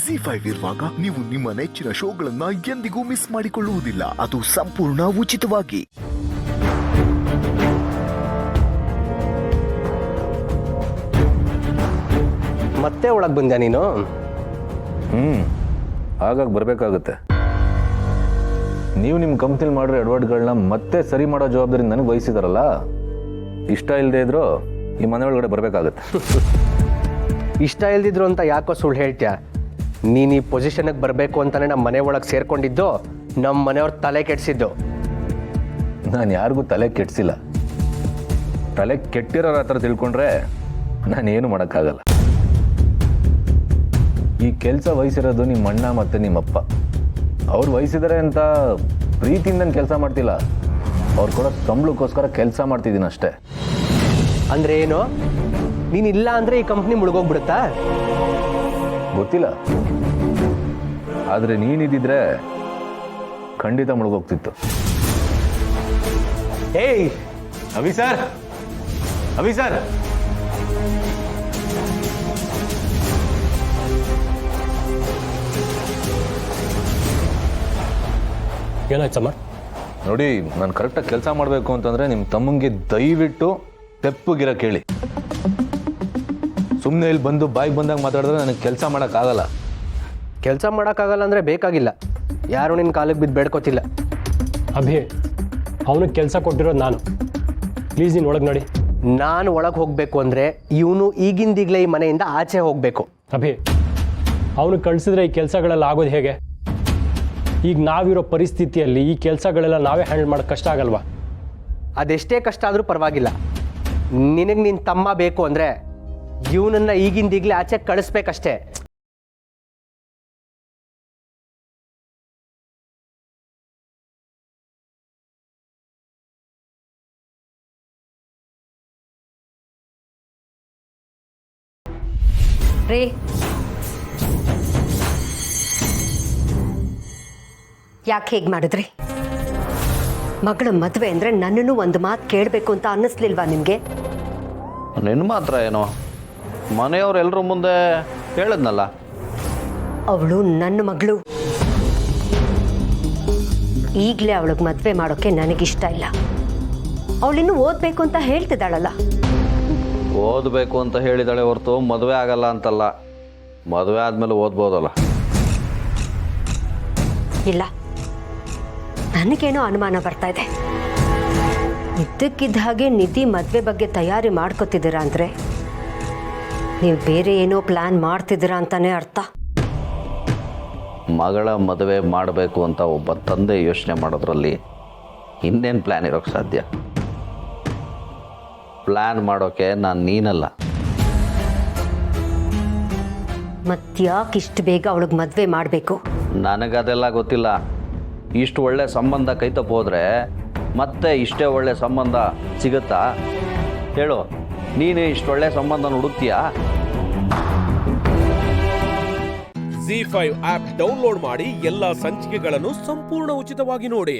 ZEE5 ಇರುವಾಗ ನೀವು ನಿಮ್ಮ ನೆಚ್ಚಿನ ಶೋಗಳನ್ನ ಎಂದಿಗೂ ಮಿಸ್ ಮಾಡಿಕೊಳ್ಳುವುದಿಲ್ಲ. ಅದು ಸಂಪೂರ್ಣ ಉಚಿತವಾಗಿ. ಮತ್ತೆ ಒಳಗೆ ಬಂದ್ಯಾ ನೀನು? ಆಗಾಗ ಬರಬೇಕಾಗುತ್ತೆ. ನೀವು ನಿಮ್ಮ ಕಂಪ್ನಿಲಿ ಮಾಡಿರೋ ಎಡವಟ್ಗಳನ್ನ ಮತ್ತೆ ಸರಿ ಮಾಡೋ ಜವಾಬ್ದಾರಿ ನನಗೆ ವಹಿಸಿದಾರಲ್ಲ, ಇಷ್ಟ ಇಲ್ಲದೆ ಇದ್ರು ಈ ಮನೆ ಒಳಗಡೆ ಬರಬೇಕಾಗುತ್ತೆ. ಇಷ್ಟ ಇಲ್ದಿದ್ರು ಅಂತ ಯಾಕೋ ಸುಳ್ಳು ಹೇಳ್ತೀಯ? ನೀನು ಈ ಪೊಸಿಷನ್ಗೆ ಬರಬೇಕು ಅಂತಾನೆ ನಮ್ಮ ಮನೆ ಒಳಗೆ ಸೇರ್ಕೊಂಡಿದ್ದು, ನಮ್ಮ ಮನೆಯವ್ರ ತಲೆ ಕೆಡಿಸಿದ್ದು. ನಾನು ಯಾರಿಗೂ ತಲೆ ಕೆಡಿಸಿಲ್ಲ. ತಲೆ ಕೆಟ್ಟಿರೋರ ಹತ್ರ ತಿಳ್ಕೊಂಡ್ರೆ ನಾನೇನು ಮಾಡೋಕ್ಕಾಗಲ್ಲ. ಈ ಕೆಲಸ ವಹಿಸಿರೋದು ನಿಮ್ಮ ಅಣ್ಣ ಮತ್ತು ನಿಮ್ಮಪ್ಪ. ಅವ್ರು ವಹಿಸಿದ್ದಾರೆ ಅಂತ ಪ್ರೀತಿಯಿಂದ ಕೆಲಸ ಮಾಡ್ತಿಲ್ಲ, ಅವ್ರು ಕೊಡೋ ಸಂಬಳಕ್ಕೋಸ್ಕರ ಕೆಲಸ ಮಾಡ್ತಿದ್ದೀನಿ ಅಷ್ಟೇ. ಅಂದರೆ ಏನು? ನೀನು ಇಲ್ಲ ಅಂದರೆ ಈ ಕಂಪ್ನಿ ಮುಳುಗೋಗ್ಬಿಡುತ್ತಾ? ಗೊತ್ತಿಲ್ಲ, ಆದರೆ ನೀನಿದ್ದಿದ್ರೆ ಖಂಡಿತ ಮುಳುಗೋಗ್ತಿತ್ತು. ಏಯ್ ಅಭಿ ಸರ್, ಅಭಿ ಸರ್, ಏನಾಯ್ತಮ್ಮ? ನೋಡಿ, ನಾನು ಕರೆಕ್ಟಾಗಿ ಕೆಲಸ ಮಾಡಬೇಕು ಅಂತಂದರೆ ನಿಮ್ಮ ತಮ್ಮಂಗೆ ದಯವಿಟ್ಟು ತೆಪ್ಪಗಿರ ಕೇಳಿ. ಸುಮ್ಮನೆ ಇಲ್ಲಿ ಬಂದು ಬಾಯಿಗೆ ಬಂದಾಗ ಮಾತಾಡಿದ್ರೆ ನನಗೆ ಕೆಲಸ ಮಾಡೋಕ್ಕಾಗಲ್ಲ. ಕೆಲಸ ಮಾಡೋಕ್ಕಾಗಲ್ಲ ಅಂದರೆ ಬೇಕಾಗಿಲ್ಲ, ಯಾರು ನಿನ್ನ ಕಾಲಿಗೆ ಬಿದ್ದು ಬೇಡ್ಕೋತಿಲ್ಲ. ಅಭಿ, ಅವನಿಗೆ ಕೆಲಸ ಕೊಟ್ಟಿರೋದು ನಾನು. ಪ್ಲೀಸ್ ನೀನು ಒಳಗೆ ನೋಡಿ. ನಾನು ಒಳಗೆ ಹೋಗಬೇಕು ಅಂದರೆ ಇವನು ಈಗಿಂದೀಗಲೇ ಈ ಮನೆಯಿಂದ ಆಚೆ ಹೋಗಬೇಕು. ಅಭಿ, ಅವನು ಕಳಿಸಿದ್ರೆ ಈ ಕೆಲಸಗಳೆಲ್ಲ ಆಗೋದು ಹೇಗೆ? ಈಗ ನಾವಿರೋ ಪರಿಸ್ಥಿತಿಯಲ್ಲಿ ಈ ಕೆಲಸಗಳೆಲ್ಲ ನಾವೇ ಹ್ಯಾಂಡಲ್ ಮಾಡೋಕ್ಕೆ ಕಷ್ಟ ಆಗಲ್ವಾ? ಅದೆಷ್ಟೇ ಕಷ್ಟ ಆದರೂ ಪರವಾಗಿಲ್ಲ. ನಿನಗೆ ನಿನ್ನ ತಮ್ಮ ಬೇಕು ಅಂದರೆ ಇವನನ್ನು ಈಗಿಂದೀಗಲೇ ಆಚೆ ಕಳಿಸ್ಬೇಕಷ್ಟೇ. ರೇ, ಯಾಕೆ ಹೇಗೆ ಮಾಡಿದ್ರಿ? ಮಗಳ ಮದುವೆ ಅಂದರೆ ನನ್ನನ್ನು ಒಂದು ಮಾತು ಕೇಳಬೇಕು ಅಂತ ಅನ್ನಿಸ್ಲಿಲ್ವಾ ನಿಮಗೆ? ನಿನ್ನ ಮಾತ್ರ ಏನೋ ಮನೆಯವರೆಲ್ಲರ ಮುಂದೆ ಹೇಳಿದ್ನಲ್ಲ. ಅವಳು ನನ್ನ ಮಗಳು. ಈಗಲೇ ಅವಳಿಗೆ ಮದುವೆ ಮಾಡೋಕ್ಕೆ ನನಗಿಷ್ಟ ಇಲ್ಲ. ಅವಳಿನ್ನೂ ಓದಬೇಕು ಅಂತ ಹೇಳ್ತಿದ್ದಾಳಲ್ಲ. ಓದಬೇಕು ಅಂತ ಹೇಳಿದಾಳೆ ಹೊರತು ಮದುವೆ ಆಗಲ್ಲ ಅಂತಲ್ಲ. ಮದುವೆ ಆದಮೇಲೆ ಓದ್ಬೋದಲ್ಲ. ಇಲ್ಲ, ನನಗೇನೋ ಅನುಮಾನ ಬರ್ತಾ ಇದೆ. ಇದ್ದಕ್ಕಿದ್ದ ಹಾಗೆ ನಿಧಿ ಮದುವೆ ಬಗ್ಗೆ ತಯಾರಿ ಮಾಡ್ಕೋತಿದ್ದೀರಾ ಅಂದರೆ ನೀವು ಬೇರೆ ಏನೋ ಪ್ಲ್ಯಾನ್ ಮಾಡ್ತಿದ್ದೀರಾ ಅಂತಾನೆ ಅರ್ಥ. ಮಗಳ ಮದುವೆ ಮಾಡಬೇಕು ಅಂತ ಒಬ್ಬ ತಂದೆ ಯೋಚನೆ ಮಾಡೋದ್ರಲ್ಲಿ ಇನ್ನೇನು ಪ್ಲ್ಯಾನ್ ಇರೋಕ್ಕೆ ಸಾಧ್ಯ? ಪ್ಲ್ಯಾನ್ ಮಾಡೋಕ್ಕೆ ನಾನು ನೀನಲ್ಲ. ಮತ್ತ್ಯಾಕೆ ಇಷ್ಟು ಬೇಗ ಅವಳಿಗೆ ಮದುವೆ ಮಾಡಬೇಕು? ನನಗದೆಲ್ಲ ಗೊತ್ತಿಲ್ಲ. ಇಷ್ಟು ಒಳ್ಳೆ ಸಂಬಂಧ ಕೈತಪ್ಪ ಹೋದರೆ ಮತ್ತೆ ಇಷ್ಟೇ ಒಳ್ಳೆ ಸಂಬಂಧ ಸಿಗುತ್ತಾ ಹೇಳು? ನೀನು ಇಷ್ಟು ಒಳ್ಳೆ ಸಂಬಂಧ ಹುಡುಕ್ತೀಯಾ? ZEE5 ಆಪ್ ಡೌನ್ಲೋಡ್ ಮಾಡಿ ಎಲ್ಲಾ ಸಂಚಿಕೆಗಳನ್ನು ಸಂಪೂರ್ಣ ಉಚಿತವಾಗಿ ನೋಡಿ.